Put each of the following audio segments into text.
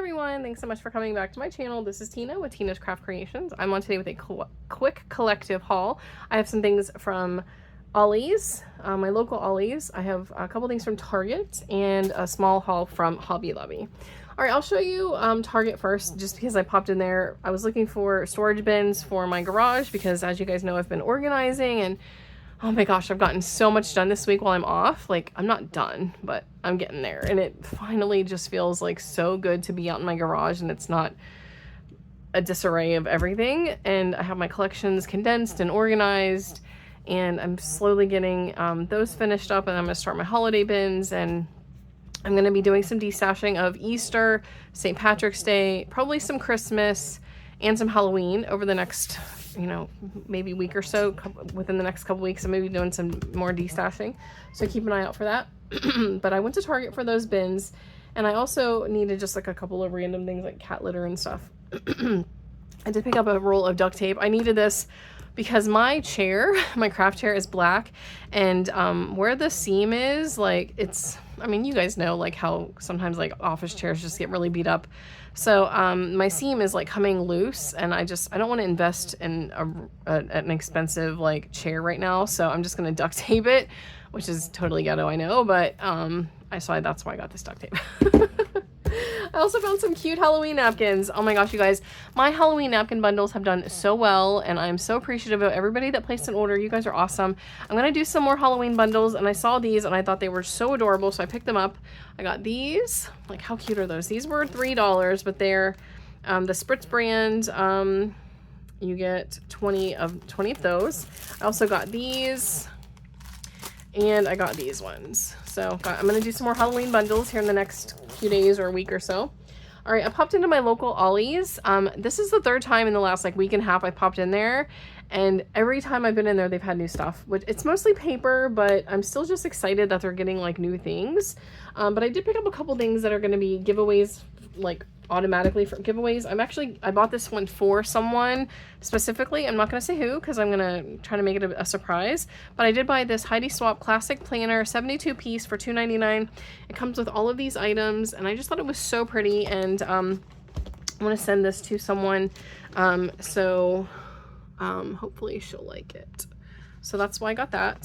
everyone, thanks so much for coming back to my channel. This is Tina with Tina's Craft Creations. I'm on today with a quick collective haul. I have some things from Ollie's, my local Ollie's. I have a couple things from Target and a small haul from Hobby Lobby. All right, I'll show you Target first, just because I popped in there. I was looking for storage bins for my garage because, as you guys know, I've been organizing, and oh my gosh, I've gotten so much done this week while I'm off. Like, I'm not done, but I'm getting there. And it finally just feels like so good to be out in my garage and it's not a disarray of everything. And I have my collections condensed and organized, and I'm slowly getting those finished up, and I'm gonna start my holiday bins, and I'm gonna be doing some destashing of Easter, St. Patrick's Day, probably some Christmas, and some Halloween over the next, you know, maybe week or so. Within the next couple weeks, I'm maybe doing some more destashing, so keep an eye out for that. But I went to Target for those bins, and I also needed just like a couple of random things like cat litter and stuff. I did pick up a roll of duct tape. I needed this because my chair, my craft chair, is black, and where the seam is, like, it's, I mean, you guys know like how sometimes like office chairs just get really beat up. So my seam is like coming loose, and I don't want to invest in an expensive like chair right now. So I'm just gonna duct tape it, which is totally ghetto, I know, but that's why I got this duct tape. I also found some cute Halloween napkins. Oh my gosh, you guys, my Halloween napkin bundles have done so well, and I'm so appreciative of everybody that placed an order. You guys are awesome. I'm gonna do some more Halloween bundles, and I saw these and I thought they were so adorable, so I picked them up. I got these. Like, how cute are those? These were $3, but they're the Spritz brand. You get 20 of those. I also got these, and I got these ones. So I'm gonna do some more Halloween bundles here in the next few days or a week or so. All right, I popped into my local Ollie's. This is the third time in the last like week and a half I popped in there, and every time I've been in there, they've had new stuff. Which, it's mostly paper, but I'm still just excited that they're getting like new things. But I did pick up a couple things that are going to be giveaways, like automatically for giveaways. I bought this one for someone specifically. I'm not going to say who because I'm going to try to make it a surprise, but I did buy this Heidi Swapp classic planner, 72 piece for $2.99. It comes with all of these items, and I just thought it was so pretty, and I want to send this to someone, hopefully she'll like it. So that's why I got that.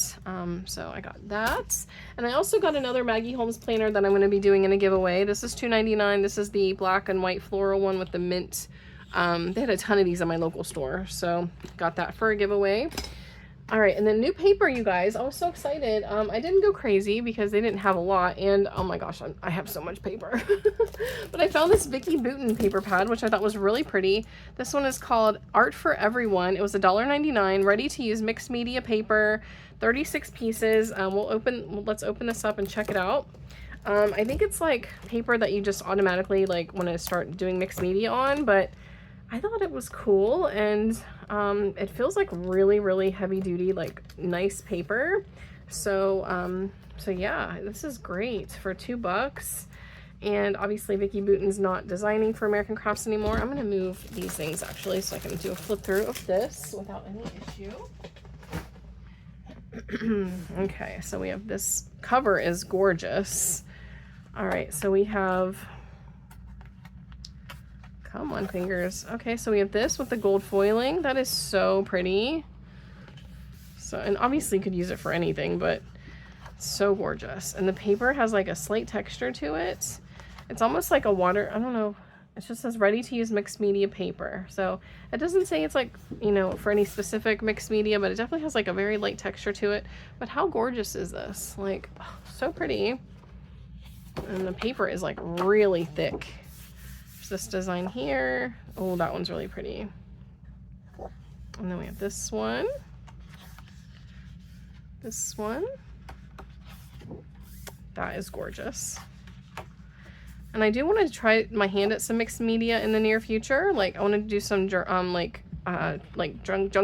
So I got that. And I also got another Maggie Holmes planner that I'm going to be doing in a giveaway. This is $2.99. This is the black and white floral one with the mint. They had a ton of these at my local store, so got that for a giveaway. All right, and then new paper, you guys. I was so excited. I didn't go crazy because they didn't have a lot, and oh my gosh, I have so much paper. But I found this Vicky Bouton paper pad, which I thought was really pretty. This one is called Art for Everyone. It was $1.99, ready to use mixed media paper, 36 pieces. Let's open this up and check it out. I think it's like paper that you just automatically like want to start doing mixed media on, but I thought it was cool, and it feels like really heavy duty, like nice paper. So yeah, this is great for $2. And obviously Vicky Bouton's not designing for American Crafts anymore. I'm gonna move these things actually so I can do a flip through of this without any issue. Okay, so we have this cover is gorgeous. All right, so we have, come on, fingers. Okay, so we have this with the gold foiling. That is so pretty. So, and obviously you could use it for anything, but it's so gorgeous. And the paper has like a slight texture to it. It's almost like a water, I don't know. It just says ready to use mixed media paper. So it doesn't say it's like, you know, for any specific mixed media, but it definitely has like a very light texture to it. But how gorgeous is this? Like, oh, so pretty. And the paper is like really thick. This design here. Oh, that one's really pretty. And then we have this one. This one. That is gorgeous. And I do want to try my hand at some mixed media in the near future. Like, I want to do some junk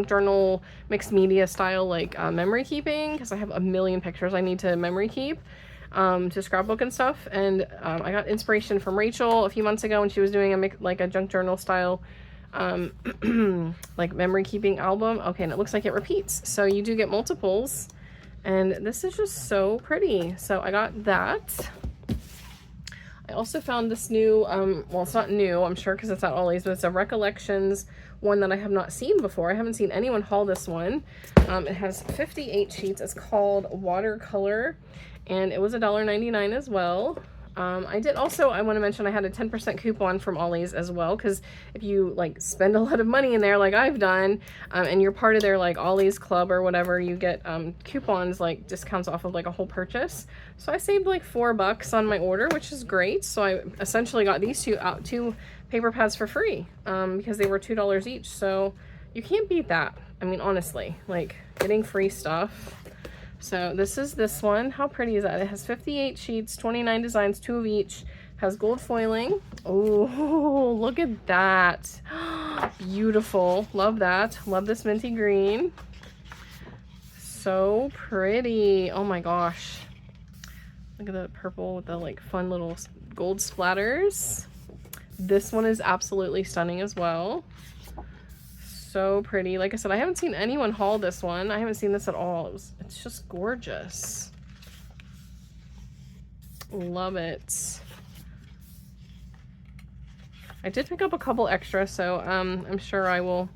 journal mixed media style, like memory keeping, because I have a million pictures I need to memory keep. To scrapbook and stuff, and I got inspiration from Rachel a few months ago when she was doing a junk journal style like memory keeping album. Okay, and it looks like it repeats, so you do get multiples, and this is just so pretty. So I got that. I also found this new, well, it's not new, I'm sure, because it's at Ollie's, but it's a Recollections one that I have not seen before. I haven't seen anyone haul this one. It has 58 sheets. It's called Watercolor, and it was $1.99 as well. I did also, I want to mention I had a 10% coupon from Ollie's as well, because if you like spend a lot of money in there like I've done, and you're part of their like Ollie's club or whatever, you get coupons, like discounts off of like a whole purchase. So I saved like $4 on my order, which is great. So I essentially got these two paper pads for free, because they were $2 each. So you can't beat that. I mean, honestly, like getting free stuff. So this is this one. How pretty is that? It has 58 sheets, 29 designs, 2 of each. Has gold foiling. Oh, look at that. Beautiful. Love that. Love this minty green. So pretty. Oh my gosh. Look at the purple with the like fun little gold splatters. This one is absolutely stunning as well. So pretty. Like I said, I haven't seen anyone haul this one. I haven't seen this at all. It's just gorgeous. Love it. I did pick up a couple extra, so I'm sure I will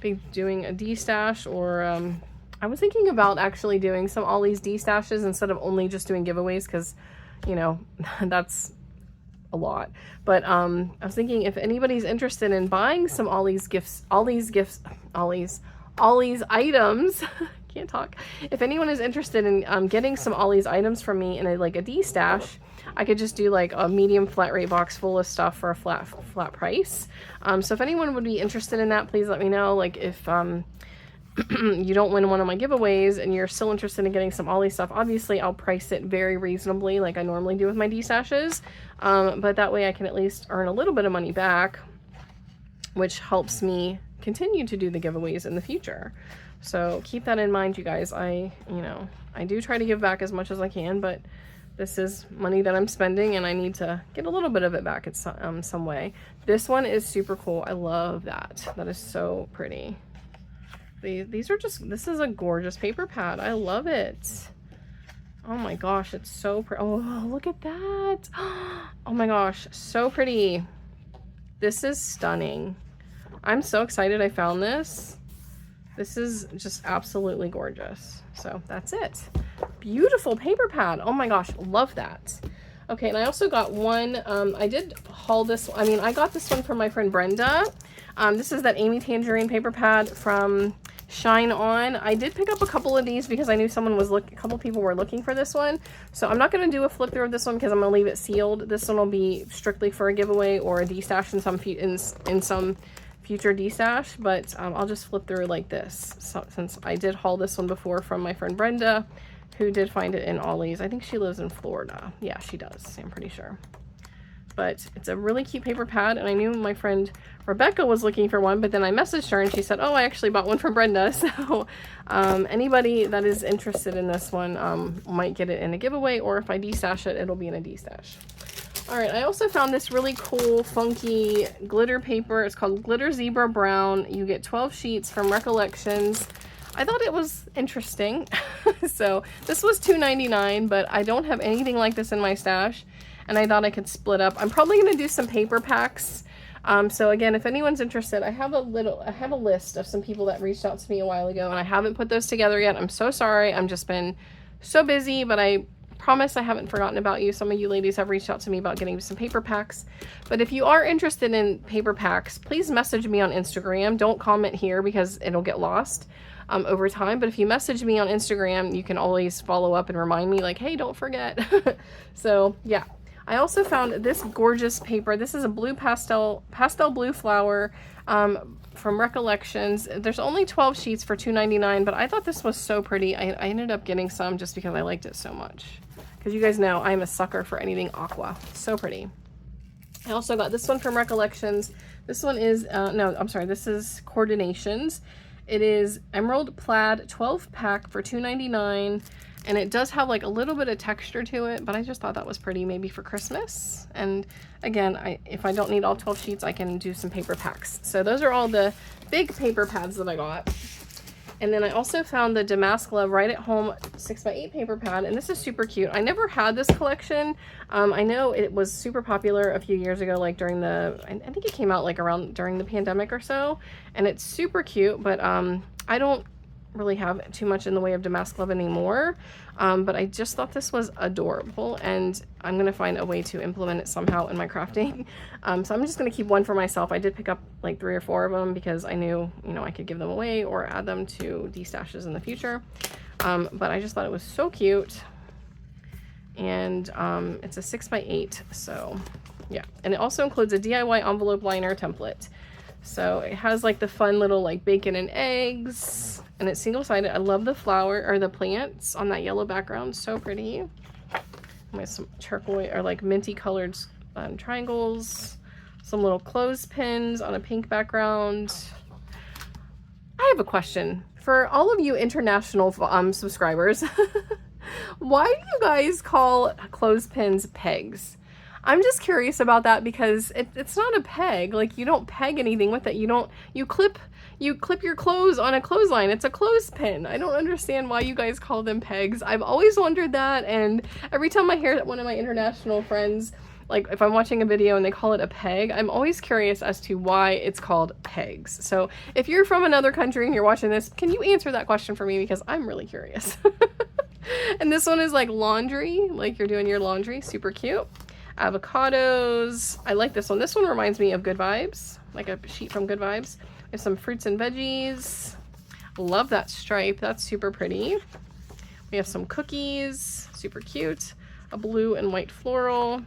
be doing a D-stash, or I was thinking about actually doing some Ollie's D-stashes instead of only just doing giveaways, because, you know, that's a lot. But I was thinking if anybody's interested in buying some Ollie's items, can't talk. If anyone is interested in getting some Ollie's items from me in a D-stash, I could just do like a medium flat rate box full of stuff for a flat price. So if anyone would be interested in that, please let me know. Like if you don't win one of my giveaways and you're still interested in getting some Ollie stuff, obviously I'll price it very reasonably like I normally do with my D-stashes, but that way I can at least earn a little bit of money back, which helps me continue to do the giveaways in the future. So keep that in mind, you guys. I do try to give back as much as I can, but this is money that I'm spending and I need to get a little bit of it back in some way. This one is super cool. I love that. That is so pretty. These are just, this is a gorgeous paper pad. I love it. Oh my gosh, it's so pretty. Oh, look at that. Oh my gosh, so pretty. This is stunning. I'm so excited I found this. This is just absolutely gorgeous. So that's it. Beautiful paper pad. Oh my gosh, love that. Okay, and I also got one, I did haul this, I got this one from my friend Brenda. This is that Amy Tangerine paper pad from Shine On. I did pick up a couple of these because I knew a couple people were looking for this one. So I'm not going to do a flip through of this one because I'm going to leave it sealed. This one will be strictly for a giveaway or a D-stash in some future D-stash, but I'll just flip through like this. So, since I did haul this one before from my friend Brenda, who did find it in Ollie's. I think she lives in Florida. Yeah, she does. I'm pretty sure. But it's a really cute paper pad, and I knew my friend Rebecca was looking for one, but then I messaged her and she said, oh, I actually bought one from Brenda. So anybody that is interested in this one might get it in a giveaway, or if I D-stash it, it'll be in a D-stash. All right, I also found this really cool, funky glitter paper. It's called Glitter Zebra Brown. You get 12 sheets from Recollections. I thought it was interesting. So this was $2.99, but I don't have anything like this in my stash, and I thought I could split up. I'm probably going to do some paper packs. So again, if anyone's interested, I have a list of some people that reached out to me a while ago, and I haven't put those together yet. I'm so sorry. I've just been so busy, but I promise I haven't forgotten about you. Some of you ladies have reached out to me about getting some paper packs. But if you are interested in paper packs, please message me on Instagram. Don't comment here because it'll get lost over time. But if you message me on Instagram, you can always follow up and remind me like, hey, don't forget. So yeah. I also found this gorgeous paper. This is a blue pastel blue flower from Recollections. There's only 12 sheets for $2.99, but I thought this was so pretty. I ended up getting some just because I liked it so much. Because you guys know I'm a sucker for anything aqua. So pretty. I also got this one from Recollections. This one is, no, I'm sorry, this is Coordinations. It is Emerald Plaid 12 pack for $2.99. And it does have like a little bit of texture to it, but I just thought that was pretty, maybe for Christmas. And again, if I don't need all 12 sheets, I can do some paper packs. So those are all the big paper pads that I got. And then I also found the Damask Love Right at Home 6x8 paper pad, and this is super cute. I never had this collection. I know it was super popular a few years ago, like during the, I think it came out like around during the pandemic or so, and it's super cute, but I don't really have too much in the way of Damask Love anymore, but I just thought this was adorable, and I'm gonna find a way to implement it somehow in my crafting. So I'm just gonna keep one for myself. I did pick up like 3 or 4 of them because I knew, you know, I could give them away or add them to destashes in the future. But I just thought it was so cute, and it's a 6x8, so yeah. And it also includes a DIY envelope liner template. So it has like the fun little like bacon and eggs, and it's single-sided. I love the flower or the plants on that yellow background, so pretty. With some turquoise or like minty colored triangles, some little clothespins on a pink background. I have a question for all of you international subscribers. Why do you guys call clothespins pegs? I'm just curious about that because it's not a peg. Like, you don't peg anything with it. You clip your clothes on a clothesline. It's a clothespin. I don't understand why you guys call them pegs. I've always wondered that, and every time I hear one of my international friends, like if I'm watching a video and they call it a peg, I'm always curious as to why it's called pegs. So if you're from another country and you're watching this, can you answer that question for me, because I'm really curious. And this one is like laundry, like you're doing your laundry. Super cute. Avocados. I like this one. This one reminds me of Good Vibes, like a sheet from Good Vibes. There's some fruits and veggies. Love that stripe. That's super pretty. We have some cookies. Super cute. A blue and white floral.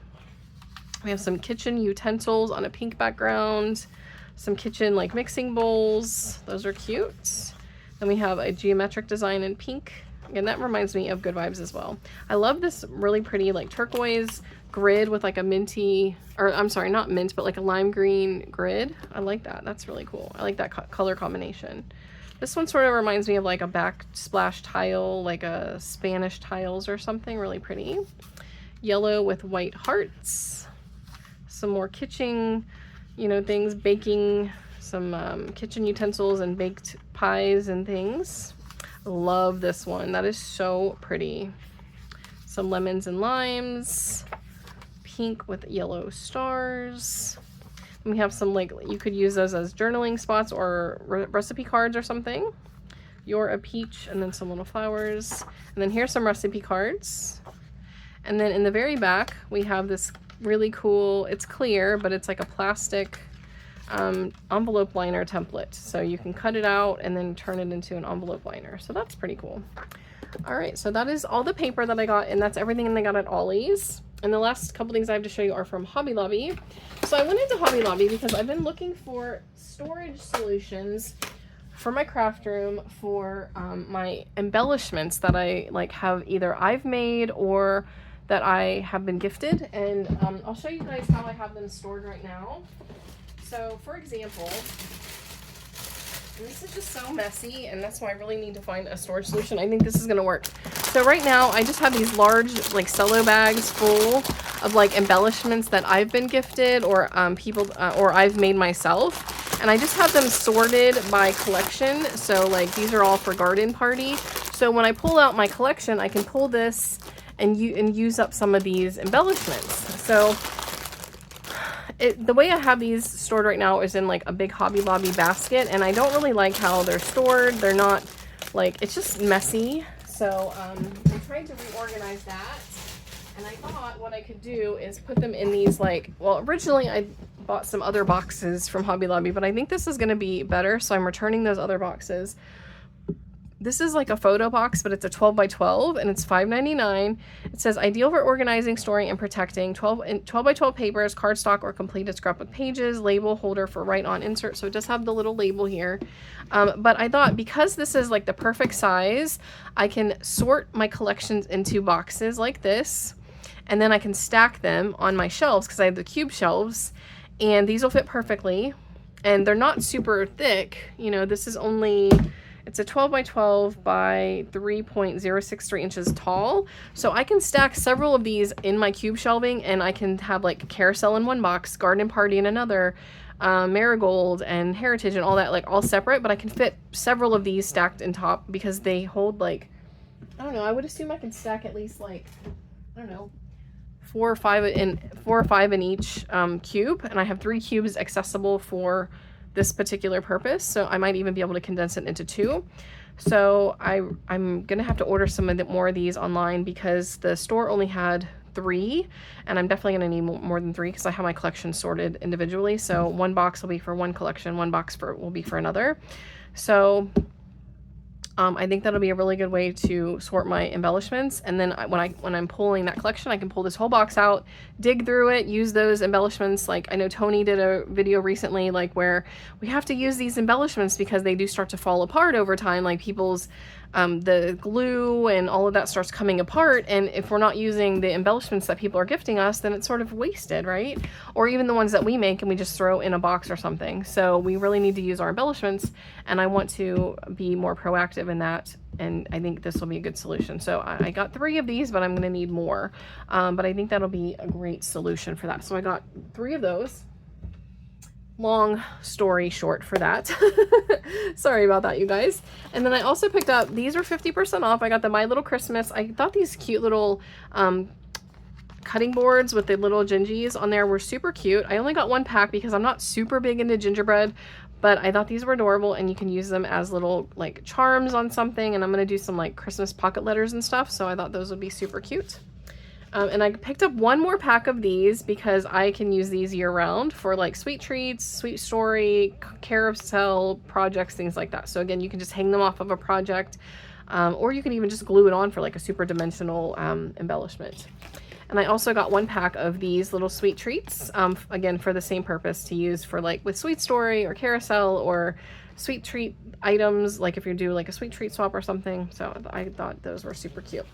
We have some kitchen utensils on a pink background. Some kitchen like mixing bowls. Those are cute. Then we have a geometric design in pink. Again, that reminds me of Good Vibes as well. I love this really pretty like turquoise grid with like a minty, or I'm sorry, not mint, but like a lime green grid. I like that. That's really cool. I like that color combination. This one sort of reminds me of like a backsplash tile, like a Spanish tiles or something. Really pretty. Yellow with white hearts. Some more kitchen, you know, things, baking, some kitchen utensils and baked pies and things. Love this one. That is so pretty. Some lemons and limes. Pink with yellow stars. And we have some, like, you could use those as journaling spots or recipe cards or something. You're a peach, and then some little flowers. And then here's some recipe cards. And then in the very back, we have this really cool, it's clear, but it's like a plastic envelope liner template. So you can cut it out and then turn it into an envelope liner. So that's pretty cool. All right, so that is all the paper that I got, and that's everything that I got at Ollie's. And the last couple things I have to show you are from Hobby Lobby. So I went into Hobby Lobby because I've been looking for storage solutions for my craft room for my embellishments that I like have either I've made or that I have been gifted. And I'll show you guys how I have them stored right now. So for example, and this is just so messy, and that's why I really need to find a storage solution. I think this is gonna work. So right now I just have these large like cello bags full of like embellishments that I've been gifted or people or I've made myself, and I just have them sorted by collection. So like these are all for garden party. So when I pull out my collection, I can pull this and use up some of these embellishments. So the way I have these stored right now is in like a big Hobby Lobby basket, and I don't really like how they're stored. They're not like, it's just messy. So I'm trying to reorganize that, and I thought what I could do is put them in these like, well, originally I bought some other boxes from Hobby Lobby, but I think this is going to be better, so I'm returning those other boxes. This is like a photo box, but it's a 12 by 12 and it's $5.99. It says ideal for organizing, storing, and protecting 12 by 12 papers, cardstock, or completed scrapbook pages, label holder for write-on insert. So it does have the little label here. But I thought because this is like the perfect size, I can sort my collections into boxes like this, and then I can stack them on my shelves because I have the cube shelves, and these will fit perfectly. And they're not super thick. You know, this is only, It's a 12 by 12 by 3.063 inches tall. So I can stack several of these in my cube shelving, and I can have like Carousel in one box, Garden Party in another, Marigold and Heritage and all that, like all separate, but I can fit several of these stacked in top because they hold like, I don't know, I would assume I can stack at least like, I don't know, 4 or 5 in each cube, and I have 3 cubes accessible for this particular purpose, so I might even be able to condense it into 2. So I'm gonna have to order some more of these online because the store only had 3, and I'm definitely gonna need more than 3 because I have my collection sorted individually. So one box will be for one collection, one box will be for another. So I think that'll be a really good way to sort my embellishments. And then when I'm pulling that collection, I can pull this whole box out, dig through it, use those embellishments. Like I know Tony did a video recently, like where we have to use these embellishments because they do start to fall apart over time. Like people's, the glue and all of that starts coming apart. And if we're not using the embellishments that people are gifting us, then it's sort of wasted, right? Or even the ones that we make and we just throw in a box or something. So we really need to use our embellishments, and I want to be more proactive in that, and I think this will be a good solution. So I got 3 of these, but I'm going to need more, but I think that'll be a great solution for that. So I got 3 of those. Long story short for that. Sorry about that, you guys. And then I also picked up, these are 50% off. I got the My Little Christmas. I thought these cute little cutting boards with the little gingies on there were super cute. I only got 1 pack because I'm not super big into gingerbread, but I thought these were adorable, and you can use them as little like charms on something, and I'm gonna do some like Christmas pocket letters and stuff, so I thought those would be super cute. And I picked up 1 more pack of these because I can use these year round for like sweet treats, sweet story, carousel projects, things like that. So again, you can just hang them off of a project, or you can even just glue it on for like a super dimensional embellishment. And I also got 1 pack of these little sweet treats, again, for the same purpose, to use for like with Sweet Story or Carousel or sweet treat items, like if you do like a sweet treat swap or something. So I thought those were super cute.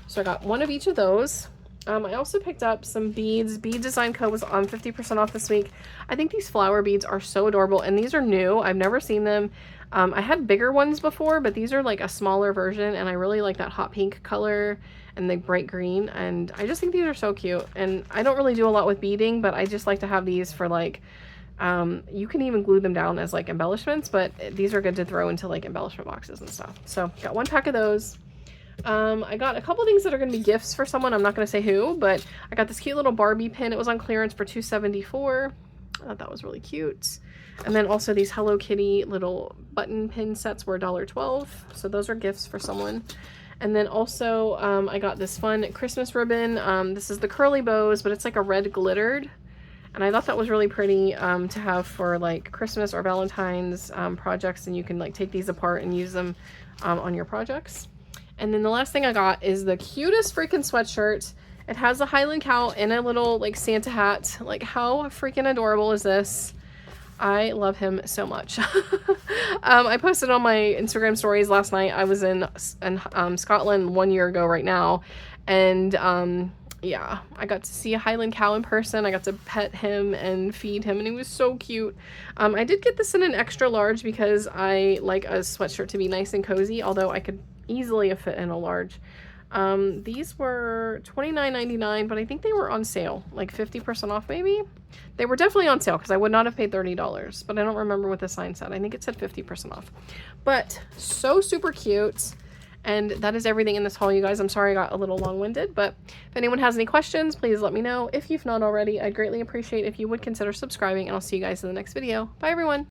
So I got 1 of each of those. I also picked up some beads. Bead Design Co. was on 50% off this week. I think these flower beads are so adorable, and these are new. I've never seen them. I had bigger ones before, but these are like a smaller version, and I really like that hot pink color and the bright green, and I just think these are so cute. And I don't really do a lot with beading, but I just like to have these for like, you can even glue them down as like embellishments, but these are good to throw into like embellishment boxes and stuff. So got 1 pack of those. I got a couple things that are going to be gifts for someone. I'm not going to say who, but I got this cute little Barbie pin. It was on clearance for $2.74. I thought that was really cute. And then also these Hello Kitty little button pin sets were $1.12. So those are gifts for someone. And then also I got this fun Christmas ribbon. This is the curly bows, but it's like a red glittered. And I thought that was really pretty to have for like Christmas or Valentine's projects. And you can like take these apart and use them on your projects. And then the last thing I got is the cutest freaking sweatshirt. It has a Highland cow and a little like Santa hat. Like, how freaking adorable is this? I love him so much. I posted on my Instagram stories last night. I was in Scotland 1 year ago right now. And yeah, I got to see a Highland cow in person. I got to pet him and feed him, and he was so cute. I did get this in an extra large because I like a sweatshirt to be nice and cozy, although I could easily fit in a large. These were $29.99, but I think they were on sale, like 50% off maybe. They were definitely on sale because I would not have paid $30, but I don't remember what the sign said. I think it said 50% off. But so super cute. And that is everything in this haul, you guys. I'm sorry I got a little long-winded, but if anyone has any questions, please let me know. If you've not already, I'd greatly appreciate if you would consider subscribing, and I'll see you guys in the next video. Bye, everyone.